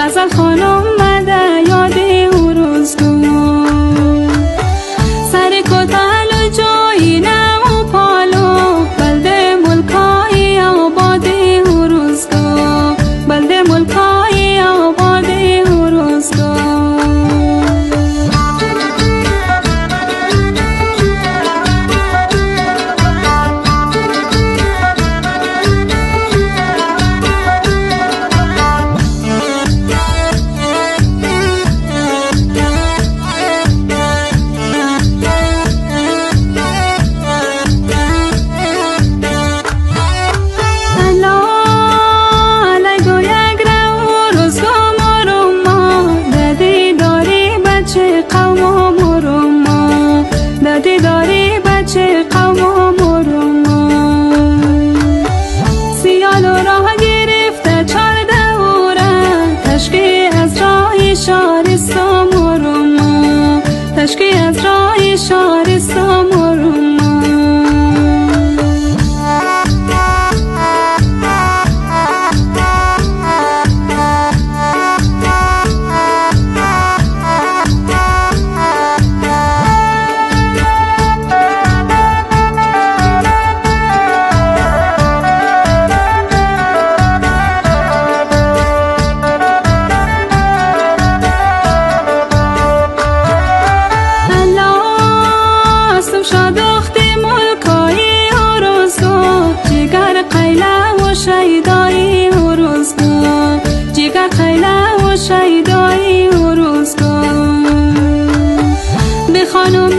غزل خانم مده یاد او روزگار سر کتل و جایی نه و پالو بلده ملکای آباد او روزگار بلده ملکای آباد او روزگار داری بچه قوم و مروما سیال و راه گرفته 14 اوره تشکی از راه شهرستان مروما تشکی از راه شهرستان مروما شیدای او روزگار جگر خیله و شیدای او روزگار به خانم